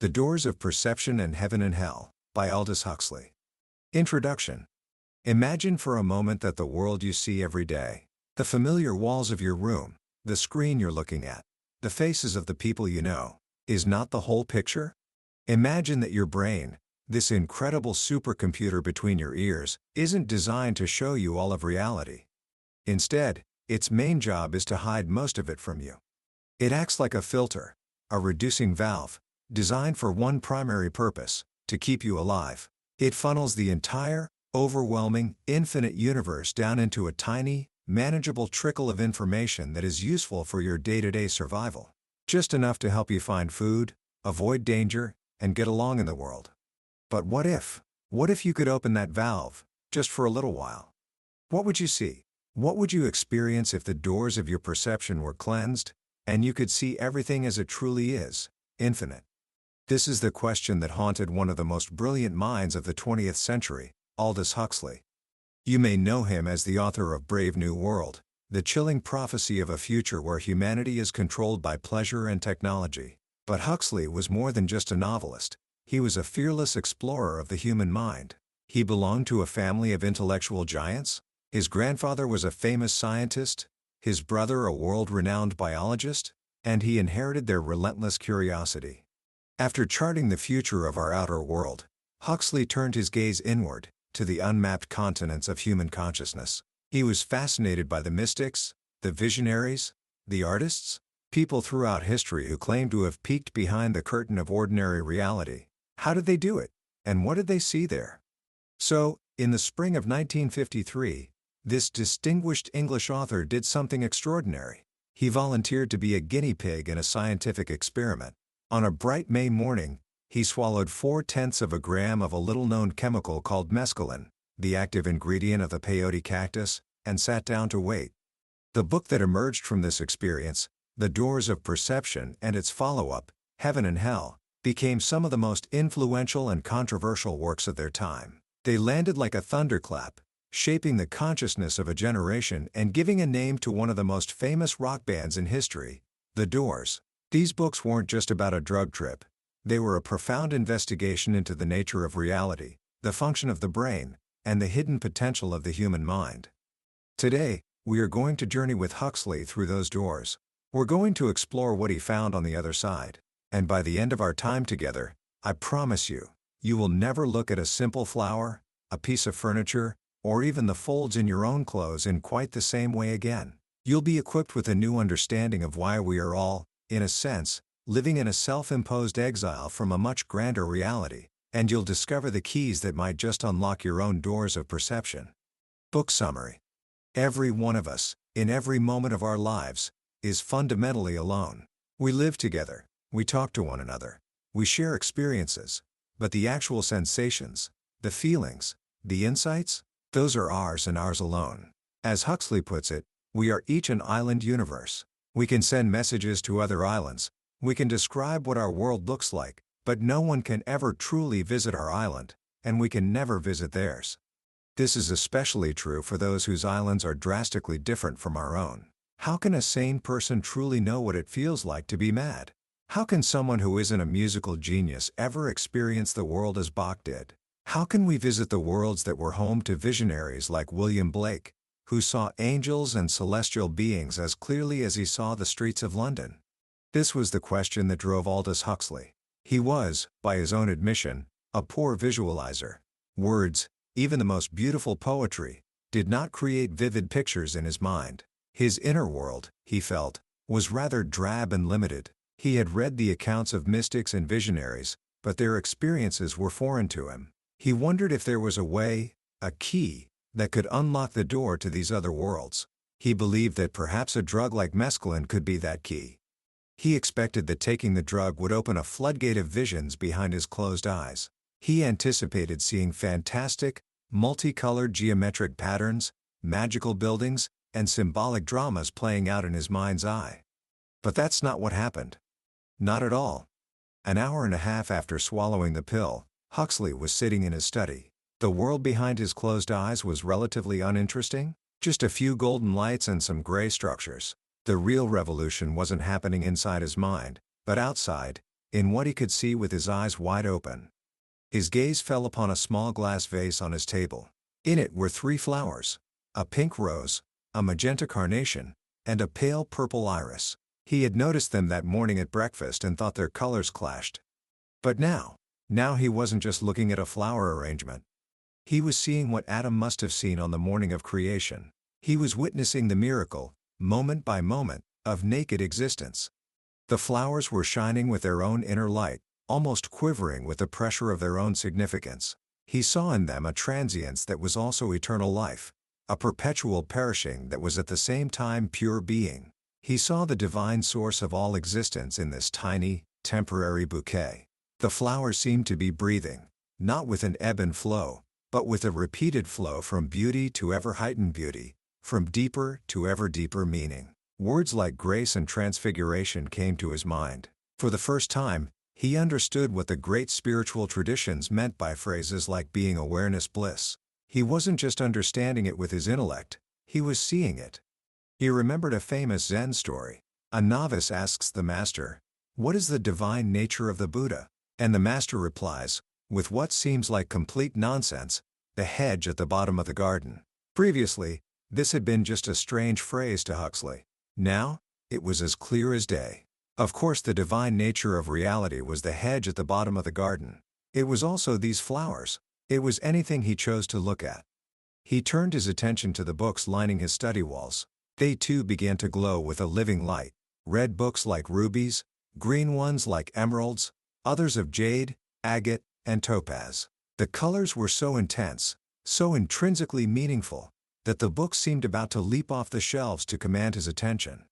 The Doors of Perception and Heaven and Hell, by Aldous Huxley. Introduction. Imagine for a moment that the world you see every day, the familiar walls of your room, the screen you're looking at, the faces of the people you know, is not the whole picture? Imagine that your brain, this incredible supercomputer between your ears, isn't designed to show you all of reality. Instead, its main job is to hide most of it from you. It acts like a filter, a reducing valve, designed for one primary purpose: to keep you alive. It funnels the entire, overwhelming, infinite universe down into a tiny, manageable trickle of information that is useful for your day-to-day survival. Just enough to help you find food, avoid danger, and get along in the world. But what if? What if you could open that valve, just for a little while? What would you see? What would you experience if the doors of your perception were cleansed, and you could see everything as it truly is, infinite? This is the question that haunted one of the most brilliant minds of the 20th century, Aldous Huxley. You may know him as the author of Brave New World, the chilling prophecy of a future where humanity is controlled by pleasure and technology. But Huxley was more than just a novelist. He was a fearless explorer of the human mind. He belonged to a family of intellectual giants. His grandfather was a famous scientist, his brother a world-renowned biologist, and he inherited their relentless curiosity. After charting the future of our outer world, Huxley turned his gaze inward, to the unmapped continents of human consciousness. He was fascinated by the mystics, the visionaries, the artists, people throughout history who claimed to have peeked behind the curtain of ordinary reality. How did they do it? And what did they see there? So, in the spring of 1953, this distinguished English author did something extraordinary. He volunteered to be a guinea pig in a scientific experiment. On a bright May morning, he swallowed 0.4 of a gram of a little-known chemical called mescaline, the active ingredient of the peyote cactus, and sat down to wait. The book that emerged from this experience, The Doors of Perception, and its follow-up, Heaven and Hell, became some of the most influential and controversial works of their time. They landed like a thunderclap, shaping the consciousness of a generation and giving a name to one of the most famous rock bands in history, The Doors. These books weren't just about a drug trip. They were a profound investigation into the nature of reality, the function of the brain, and the hidden potential of the human mind. Today, we are going to journey with Huxley through those doors. We're going to explore what he found on the other side. And by the end of our time together, I promise you, you will never look at a simple flower, a piece of furniture, or even the folds in your own clothes in quite the same way again. You'll be equipped with a new understanding of why we are all, in a sense, living in a self-imposed exile from a much grander reality, and you'll discover the keys that might just unlock your own doors of perception. Book summary. Every one of us, in every moment of our lives, is fundamentally alone. We live together, we talk to one another, we share experiences, but the actual sensations, the feelings, the insights, those are ours and ours alone. As Huxley puts it, we are each an island universe. We can send messages to other islands, we can describe what our world looks like, but no one can ever truly visit our island, and we can never visit theirs. This is especially true for those whose islands are drastically different from our own. How can a sane person truly know what it feels like to be mad? How can someone who isn't a musical genius ever experience the world as Bach did? How can we visit the worlds that were home to visionaries like William Blake, who saw angels and celestial beings as clearly as he saw the streets of London? This was the question that drove Aldous Huxley. He was, by his own admission, a poor visualizer. Words, even the most beautiful poetry, did not create vivid pictures in his mind. His inner world, he felt, was rather drab and limited. He had read the accounts of mystics and visionaries, but their experiences were foreign to him. He wondered if there was a way, a key, that could unlock the door to these other worlds. He believed that perhaps a drug like mescaline could be that key. He expected that taking the drug would open a floodgate of visions behind his closed eyes. He anticipated seeing fantastic, multicolored geometric patterns, magical buildings, and symbolic dramas playing out in his mind's eye. But that's not what happened. Not at all. An hour and a half after swallowing the pill, Huxley was sitting in his study. The world behind his closed eyes was relatively uninteresting, just a few golden lights and some gray structures. The real revolution wasn't happening inside his mind, but outside, in what he could see with his eyes wide open. His gaze fell upon a small glass vase on his table. In it were 3 flowers: a pink rose, a magenta carnation, and a pale purple iris. He had noticed them that morning at breakfast and thought their colors clashed. But now he wasn't just looking at a flower arrangement. He was seeing what Adam must have seen on the morning of creation. He was witnessing the miracle, moment by moment, of naked existence. The flowers were shining with their own inner light, almost quivering with the pressure of their own significance. He saw in them a transience that was also eternal life, a perpetual perishing that was at the same time pure being. He saw the divine source of all existence in this tiny, temporary bouquet. The flowers seemed to be breathing, not with an ebb and flow, but with a repeated flow from beauty to ever heightened beauty, from deeper to ever deeper meaning. Words like grace and transfiguration came to his mind. For the first time, he understood what the great spiritual traditions meant by phrases like being awareness bliss. He wasn't just understanding it with his intellect, he was seeing it. He remembered a famous Zen story. A novice asks the master, "What is the divine nature of the Buddha?" And the master replies, with what seems like complete nonsense, "The hedge at the bottom of the garden." Previously, this had been just a strange phrase to Huxley. Now, it was as clear as day. Of course, the divine nature of reality was the hedge at the bottom of the garden. It was also these flowers. It was anything he chose to look at. He turned his attention to the books lining his study walls. They too began to glow with a living light. Red books like rubies, green ones like emeralds, others of jade, agate, and topaz. The colors were so intense, so intrinsically meaningful, that the books seemed about to leap off the shelves to command his attention.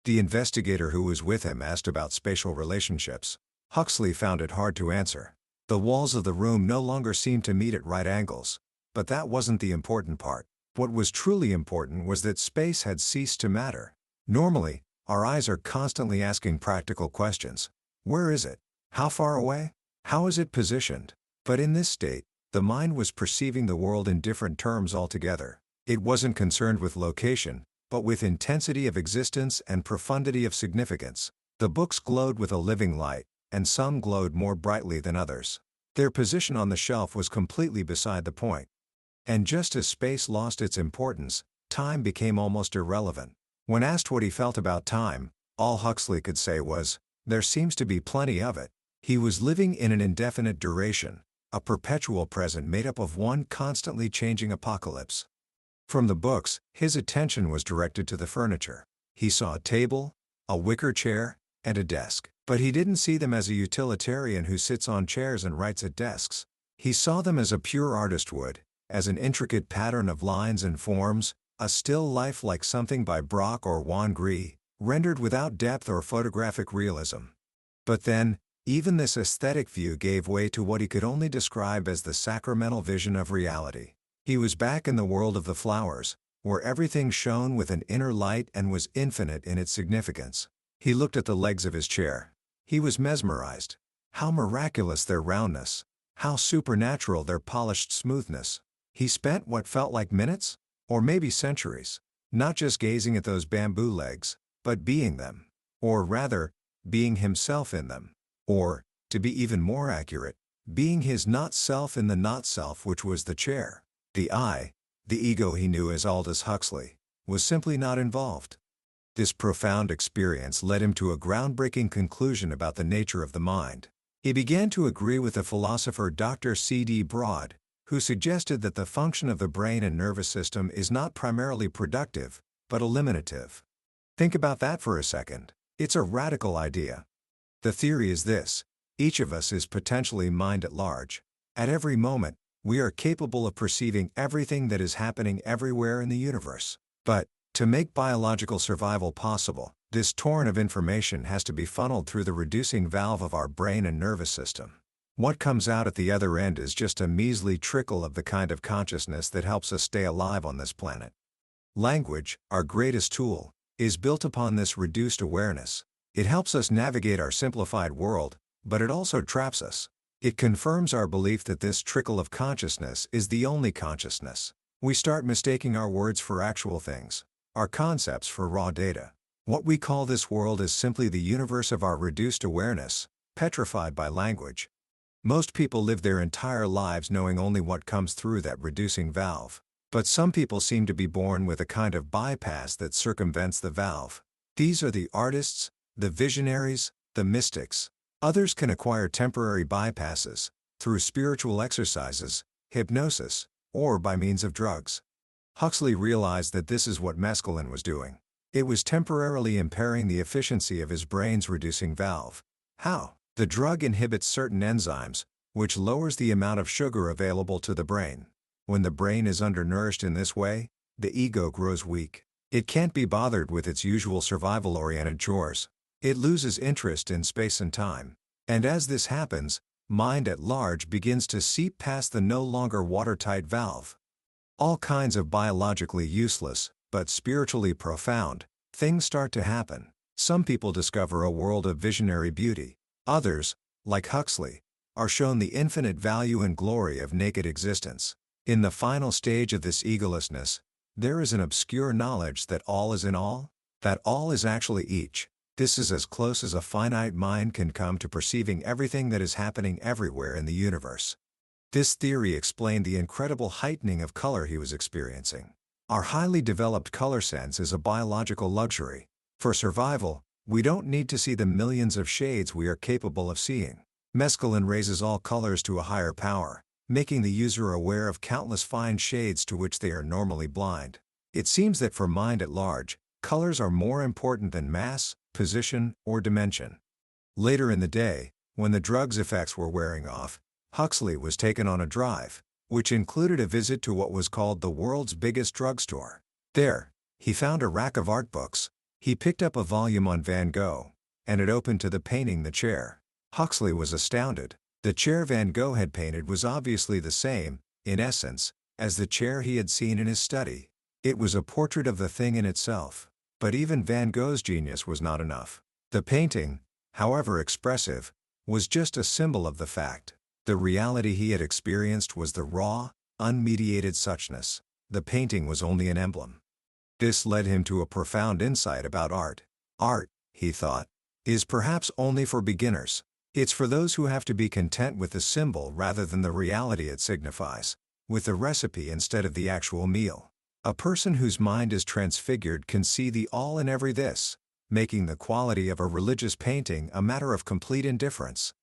The investigator who was with him asked about spatial relationships. Huxley found it hard to answer. The walls of the room no longer seemed to meet at right angles. But that wasn't the important part. What was truly important was that space had ceased to matter. Normally, our eyes are constantly asking practical questions. Where is it? How far away? How is it positioned? But in this state, the mind was perceiving the world in different terms altogether. It wasn't concerned with location, but with intensity of existence and profundity of significance. The books glowed with a living light, and some glowed more brightly than others. Their position on the shelf was completely beside the point. And just as space lost its importance, time became almost irrelevant. When asked what he felt about time, all Huxley could say was, "There seems to be plenty of it." He was living in an indefinite duration, a perpetual present made up of one constantly changing apocalypse. From the books, his attention was directed to the furniture. He saw a table, a wicker chair, and a desk. But he didn't see them as a utilitarian who sits on chairs and writes at desks. He saw them as a pure artist would, as an intricate pattern of lines and forms, a still life like something by Braque or Juan Gris, rendered without depth or photographic realism. But then, even this aesthetic view gave way to what he could only describe as the sacramental vision of reality. He was back in the world of the flowers, where everything shone with an inner light and was infinite in its significance. He looked at the legs of his chair. He was mesmerized. How miraculous their roundness! How supernatural their polished smoothness! He spent what felt like minutes, or maybe centuries, not just gazing at those bamboo legs, but being them. Or rather, being himself in them. Or, to be even more accurate, being his not-self in the not-self which was the chair. The I, the ego he knew as Aldous Huxley, was simply not involved. This profound experience led him to a groundbreaking conclusion about the nature of the mind. He began to agree with the philosopher Dr. C.D. Broad, who suggested that the function of the brain and nervous system is not primarily productive, but eliminative. Think about that for a second. It's a radical idea. The theory is this: each of us is potentially mind at large. At every moment, we are capable of perceiving everything that is happening everywhere in the universe. But, to make biological survival possible, this torrent of information has to be funneled through the reducing valve of our brain and nervous system. What comes out at the other end is just a measly trickle of the kind of consciousness that helps us stay alive on this planet. Language, our greatest tool, is built upon this reduced awareness. It helps us navigate our simplified world, but it also traps us. It confirms our belief that this trickle of consciousness is the only consciousness. We start mistaking our words for actual things, our concepts for raw data. What we call this world is simply the universe of our reduced awareness, petrified by language. Most people live their entire lives knowing only what comes through that reducing valve. But some people seem to be born with a kind of bypass that circumvents the valve. These are the artists, the visionaries, the mystics. Others can acquire temporary bypasses, through spiritual exercises, hypnosis, or by means of drugs. Huxley realized that this is what mescaline was doing. It was temporarily impairing the efficiency of his brain's reducing valve. How? The drug inhibits certain enzymes, which lowers the amount of sugar available to the brain. When the brain is undernourished in this way, the ego grows weak. It can't be bothered with its usual survival-oriented chores. It loses interest in space and time. And as this happens, mind at large begins to seep past the no longer watertight valve. All kinds of biologically useless, but spiritually profound, things start to happen. Some people discover a world of visionary beauty. Others, like Huxley, are shown the infinite value and glory of naked existence. In the final stage of this egolessness, there is an obscure knowledge that all is in all, that all is actually each. This is as close as a finite mind can come to perceiving everything that is happening everywhere in the universe. This theory explained the incredible heightening of color he was experiencing. Our highly developed color sense is a biological luxury. For survival, we don't need to see the millions of shades we are capable of seeing. Mescaline raises all colors to a higher power, making the user aware of countless fine shades to which they are normally blind. It seems that for mind at large, colors are more important than mass, position, or dimension. Later in the day, when the drug's effects were wearing off, Huxley was taken on a drive, which included a visit to what was called the world's biggest drugstore. There, he found a rack of art books. He picked up a volume on Van Gogh, and it opened to the painting The Chair. Huxley was astounded. The chair Van Gogh had painted was obviously the same, in essence, as the chair he had seen in his study. It was a portrait of the thing in itself. But even Van Gogh's genius was not enough. The painting, however expressive, was just a symbol of the fact. The reality he had experienced was the raw, unmediated suchness. The painting was only an emblem. This led him to a profound insight about art. Art, he thought, is perhaps only for beginners. It's for those who have to be content with the symbol rather than the reality it signifies, with the recipe instead of the actual meal. A person whose mind is transfigured can see the all in every this, making the quality of a religious painting a matter of complete indifference.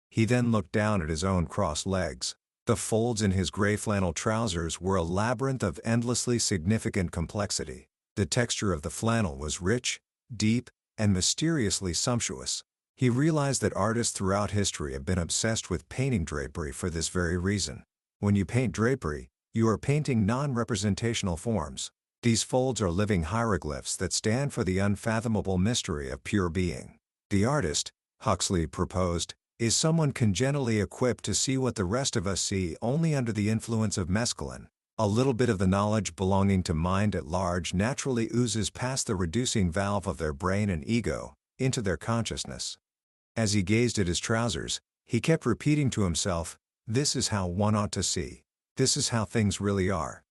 He then looked down at his own crossed legs. The folds in his gray flannel trousers were a labyrinth of endlessly significant complexity. The texture of the flannel was rich, deep, and mysteriously sumptuous. He realized that artists throughout history have been obsessed with painting drapery for this very reason. When you paint drapery, you are painting non-representational forms. These folds are living hieroglyphs that stand for the unfathomable mystery of pure being. The artist, Huxley proposed, is someone congenitally equipped to see what the rest of us see only under the influence of mescaline. A little bit of the knowledge belonging to mind at large naturally oozes past the reducing valve of their brain and ego, into their consciousness. As he gazed at his trousers, he kept repeating to himself, "This is how one ought to see. This is how things really are."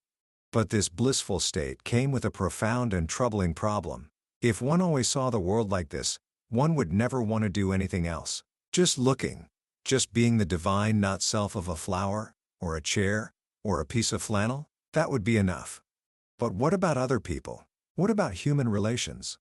But this blissful state came with a profound and troubling problem. If one always saw the world like this, one would never want to do anything else. Just looking, just being the divine not self of a flower, or a chair, or a piece of flannel, that would be enough. But what about other people? What about human relations?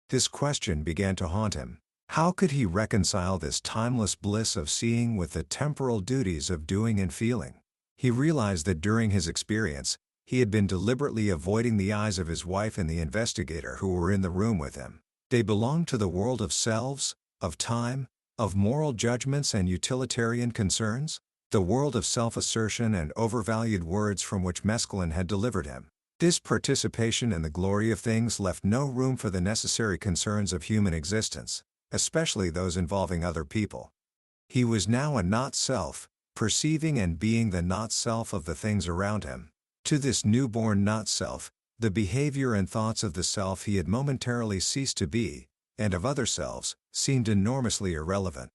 This question began to haunt him. How could he reconcile this timeless bliss of seeing with the temporal duties of doing and feeling? He realized that during his experience, he had been deliberately avoiding the eyes of his wife and the investigator who were in the room with him. They belonged to the world of selves, of time, of moral judgments and utilitarian concerns, the world of self-assertion and overvalued words from which mescaline had delivered him. This participation in the glory of things left no room for the necessary concerns of human existence, especially those involving other people. He was now a not-self, perceiving and being the not-self of the things around him. To this newborn not-self, the behavior and thoughts of the self he had momentarily ceased to be, and of other selves, seemed enormously irrelevant.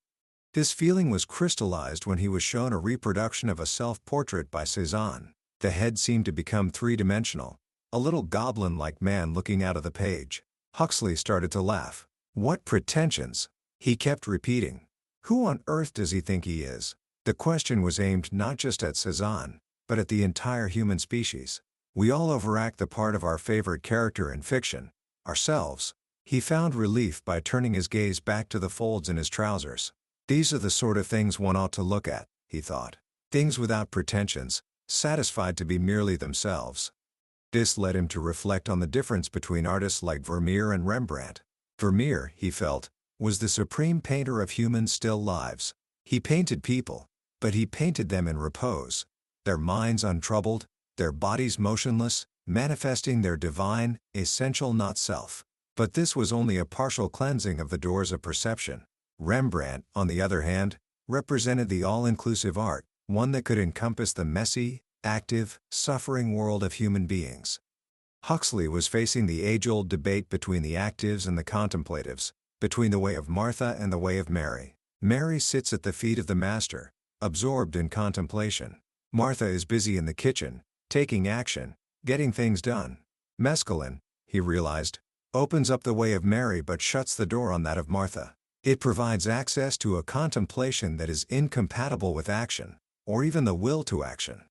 This feeling was crystallized when he was shown a reproduction of a self-portrait by Cézanne. The head seemed to become three-dimensional, a little goblin-like man looking out of the page. Huxley started to laugh. "What pretensions!" he kept repeating. Who on earth does he think he is? The question was aimed not just at Cezanne, but at the entire human species. We all overact the part of our favorite character in fiction, ourselves. He found relief by turning his gaze back to the folds in his trousers. These are the sort of things one ought to look at, he thought. Things without pretensions, satisfied to be merely themselves. This led him to reflect on the difference between artists like Vermeer and Rembrandt. Vermeer, he felt, was the supreme painter of human still lives. He painted people, but he painted them in repose, their minds untroubled, their bodies motionless, manifesting their divine, essential not-self. But this was only a partial cleansing of the doors of perception. Rembrandt, on the other hand, represented the all-inclusive art, one that could encompass the messy, active, suffering world of human beings. Huxley was facing the age-old debate between the actives and the contemplatives, between the way of Martha and the way of Mary. Mary sits at the feet of the Master, absorbed in contemplation. Martha is busy in the kitchen, taking action, getting things done. Mescaline, he realized, opens up the way of Mary but shuts the door on that of Martha. It provides access to a contemplation that is incompatible with action, or even the will to action.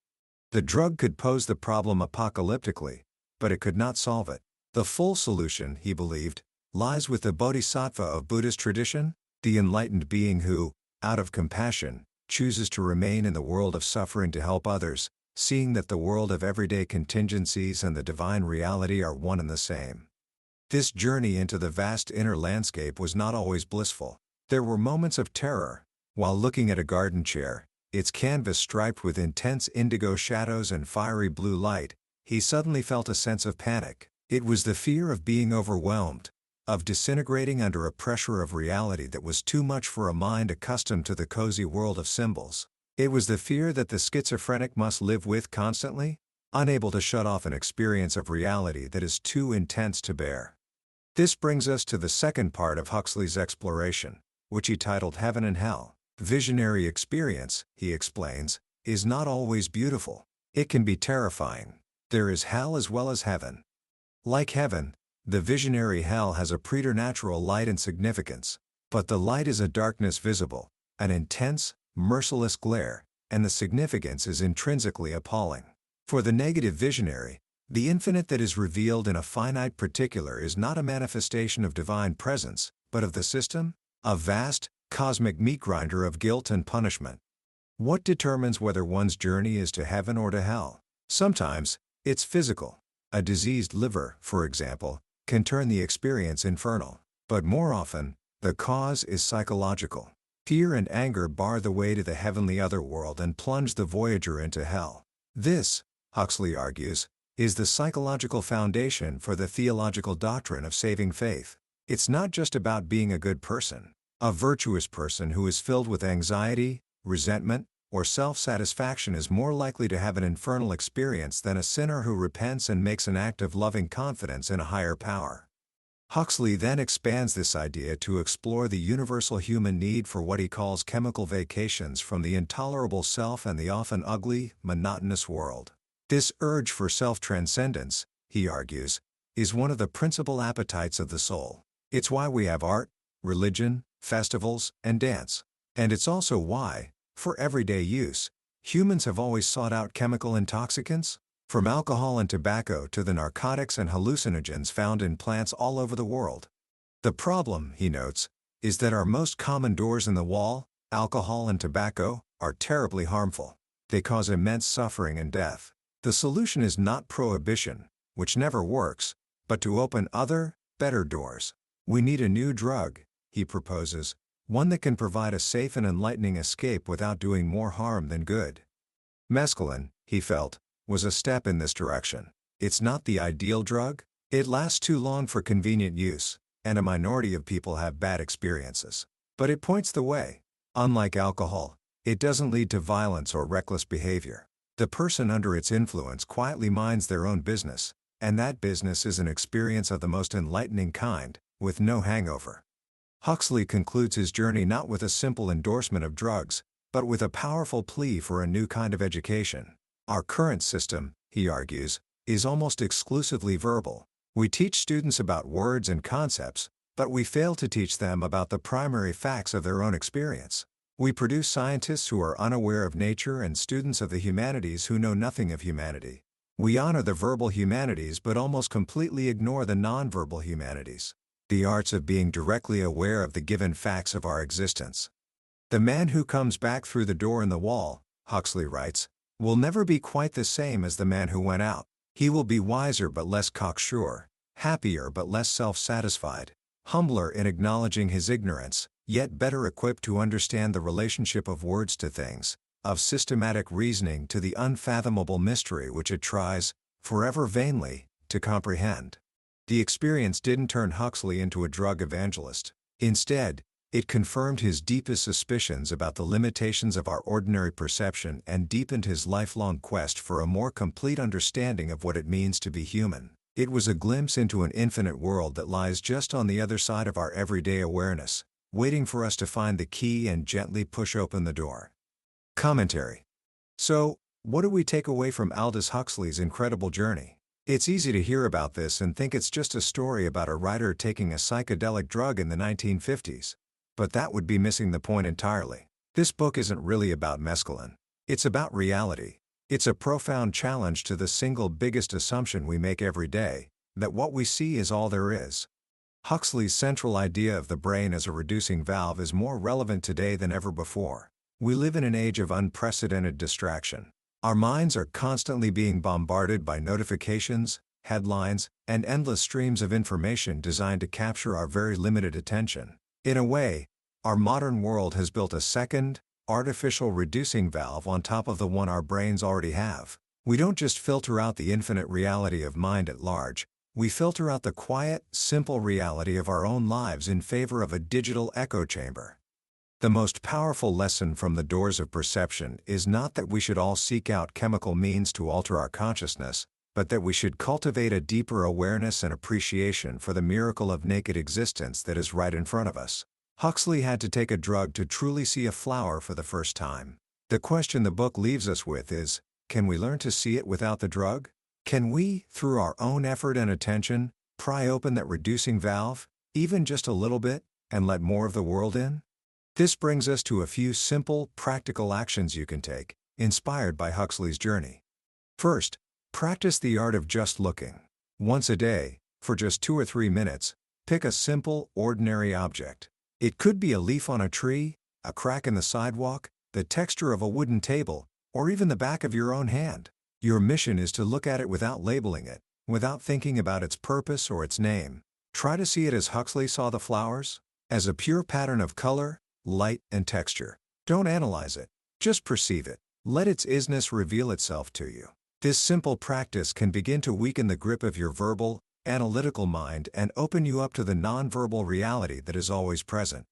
The drug could pose the problem apocalyptically, but it could not solve it. The full solution, he believed, lies with the bodhisattva of Buddhist tradition, the enlightened being who, out of compassion, chooses to remain in the world of suffering to help others, seeing that the world of everyday contingencies and the divine reality are one and the same. This journey into the vast inner landscape was not always blissful. There were moments of terror. While looking at a garden chair, its canvas striped with intense indigo shadows and fiery blue light, he suddenly felt a sense of panic. It was the fear of being overwhelmed, of disintegrating under a pressure of reality that was too much for a mind accustomed to the cozy world of symbols. It was the fear that the schizophrenic must live with constantly, unable to shut off an experience of reality that is too intense to bear. This brings us to the second part of Huxley's exploration, which he titled Heaven and Hell. Visionary experience, he explains, is not always beautiful. It can be terrifying. There is hell as well as heaven. Like heaven, the visionary hell has a preternatural light and significance, but the light is a darkness visible, an intense, merciless glare, and the significance is intrinsically appalling. For the negative visionary, the infinite that is revealed in a finite particular is not a manifestation of divine presence, but of the system, a vast, cosmic meat grinder of guilt and punishment. What determines whether one's journey is to heaven or to hell? Sometimes, it's physical. A diseased liver, for example, can turn the experience infernal. But more often, the cause is psychological. Fear and anger bar the way to the heavenly otherworld and plunge the voyager into hell. This, Huxley argues, is the psychological foundation for the theological doctrine of saving faith. It's not just about being a good person. A virtuous person who is filled with anxiety, resentment, or self-satisfaction is more likely to have an infernal experience than a sinner who repents and makes an act of loving confidence in a higher power. Huxley then expands this idea to explore the universal human need for what he calls chemical vacations from the intolerable self and the often ugly, monotonous world. This urge for self-transcendence, he argues, is one of the principal appetites of the soul. It's why we have art, religion, festivals, and dance. And it's also why, for everyday use, humans have always sought out chemical intoxicants, from alcohol and tobacco to the narcotics and hallucinogens found in plants all over the world. The problem, he notes, is that our most common doors in the wall, alcohol and tobacco, are terribly harmful. They cause immense suffering and death. The solution is not prohibition, which never works, but to open other, better doors. We need a new drug, he proposes, one that can provide a safe and enlightening escape without doing more harm than good. Mescaline, he felt, was a step in this direction. It's not the ideal drug. It lasts too long for convenient use, and a minority of people have bad experiences. But it points the way. Unlike alcohol, it doesn't lead to violence or reckless behavior. The person under its influence quietly minds their own business, and that business is an experience of the most enlightening kind, with no hangover. Huxley concludes his journey not with a simple endorsement of drugs, but with a powerful plea for a new kind of education. Our current system, he argues, is almost exclusively verbal. We teach students about words and concepts, but we fail to teach them about the primary facts of their own experience. We produce scientists who are unaware of nature and students of the humanities who know nothing of humanity. We honor the verbal humanities but almost completely ignore the nonverbal humanities. The arts of being directly aware of the given facts of our existence. The man who comes back through the door in the wall, Huxley writes, will never be quite the same as the man who went out. He will be wiser but less cocksure, happier but less self-satisfied, humbler in acknowledging his ignorance, yet better equipped to understand the relationship of words to things, of systematic reasoning to the unfathomable mystery which it tries, forever vainly, to comprehend. The experience didn't turn Huxley into a drug evangelist. Instead, it confirmed his deepest suspicions about the limitations of our ordinary perception and deepened his lifelong quest for a more complete understanding of what it means to be human. It was a glimpse into an infinite world that lies just on the other side of our everyday awareness, waiting for us to find the key and gently push open the door. Commentary. So, what do we take away from Aldous Huxley's incredible journey? It's easy to hear about this and think it's just a story about a writer taking a psychedelic drug in the 1950s. But that would be missing the point entirely. This book isn't really about mescaline. It's about reality. It's a profound challenge to the single biggest assumption we make every day, that what we see is all there is. Huxley's central idea of the brain as a reducing valve is more relevant today than ever before. We live in an age of unprecedented distraction. Our minds are constantly being bombarded by notifications, headlines, and endless streams of information designed to capture our very limited attention. In a way, our modern world has built a second, artificial reducing valve on top of the one our brains already have. We don't just filter out the infinite reality of mind at large, we filter out the quiet, simple reality of our own lives in favor of a digital echo chamber. The most powerful lesson from the doors of perception is not that we should all seek out chemical means to alter our consciousness, but that we should cultivate a deeper awareness and appreciation for the miracle of naked existence that is right in front of us. Huxley had to take a drug to truly see a flower for the first time. The question the book leaves us with is, can we learn to see it without the drug? Can we, through our own effort and attention, pry open that reducing valve, even just a little bit, and let more of the world in? This brings us to a few simple, practical actions you can take, inspired by Huxley's journey. First, practice the art of just looking. Once a day, for just 2 or 3 minutes, pick a simple, ordinary object. It could be a leaf on a tree, a crack in the sidewalk, the texture of a wooden table, or even the back of your own hand. Your mission is to look at it without labeling it, without thinking about its purpose or its name. Try to see it as Huxley saw the flowers, as a pure pattern of color, light, and texture. Don't analyze it, just perceive it. Let its isness reveal itself to you. This simple practice can begin to weaken the grip of your verbal, analytical mind and open you up to the nonverbal reality that is always present.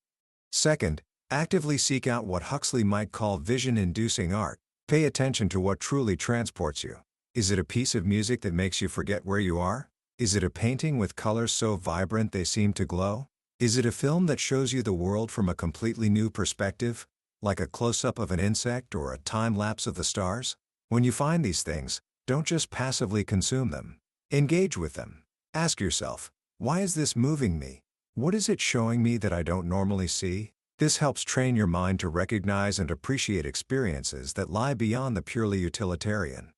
Second, actively seek out what Huxley might call vision-inducing art. Pay attention to what truly transports you. Is it a piece of music that makes you forget where you are? Is it a painting with colors so vibrant they seem to glow? Is it a film that shows you the world from a completely new perspective, like a close-up of an insect or a time-lapse of the stars? When you find these things, don't just passively consume them. Engage with them. Ask yourself, why is this moving me? What is it showing me that I don't normally see? This helps train your mind to recognize and appreciate experiences that lie beyond the purely utilitarian.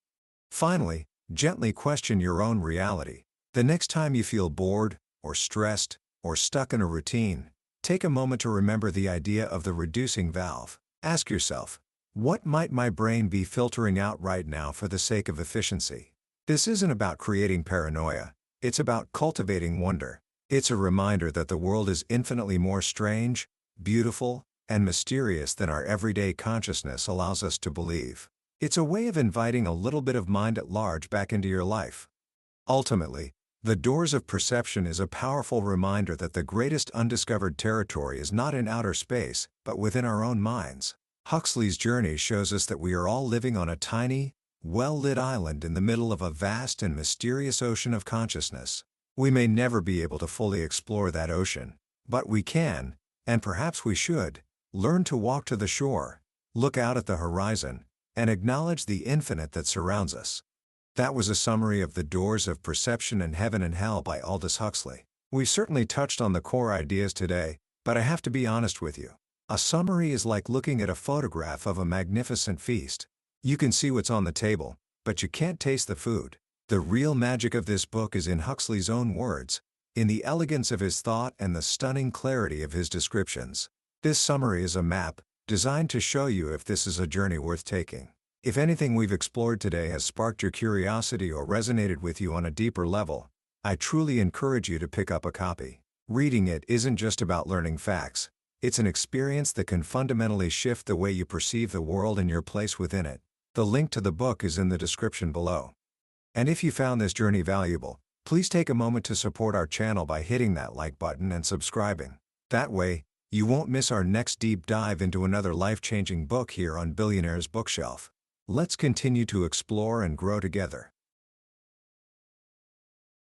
Finally, gently question your own reality. The next time you feel bored, or stressed, or stuck in a routine, take a moment to remember the idea of the reducing valve. Ask yourself, what might my brain be filtering out right now for the sake of efficiency? This isn't about creating paranoia, it's about cultivating wonder. It's a reminder that the world is infinitely more strange, beautiful, and mysterious than our everyday consciousness allows us to believe. It's a way of inviting a little bit of mind at large back into your life. Ultimately, the doors of perception is a powerful reminder that the greatest undiscovered territory is not in outer space, but within our own minds. Huxley's journey shows us that we are all living on a tiny, well-lit island in the middle of a vast and mysterious ocean of consciousness. We may never be able to fully explore that ocean, but we can, and perhaps we should, learn to walk to the shore, look out at the horizon, and acknowledge the infinite that surrounds us. That was a summary of The Doors of Perception and Heaven and Hell by Aldous Huxley. We certainly touched on the core ideas today, but I have to be honest with you. A summary is like looking at a photograph of a magnificent feast. You can see what's on the table, but you can't taste the food. The real magic of this book is in Huxley's own words, in the elegance of his thought and the stunning clarity of his descriptions. This summary is a map, designed to show you if this is a journey worth taking. If anything we've explored today has sparked your curiosity or resonated with you on a deeper level, I truly encourage you to pick up a copy. Reading it isn't just about learning facts. It's an experience that can fundamentally shift the way you perceive the world and your place within it. The link to the book is in the description below. And if you found this journey valuable, please take a moment to support our channel by hitting that like button and subscribing. That way, you won't miss our next deep dive into another life-changing book here on Billionaire's Bookshelf. Let's continue to explore and grow together.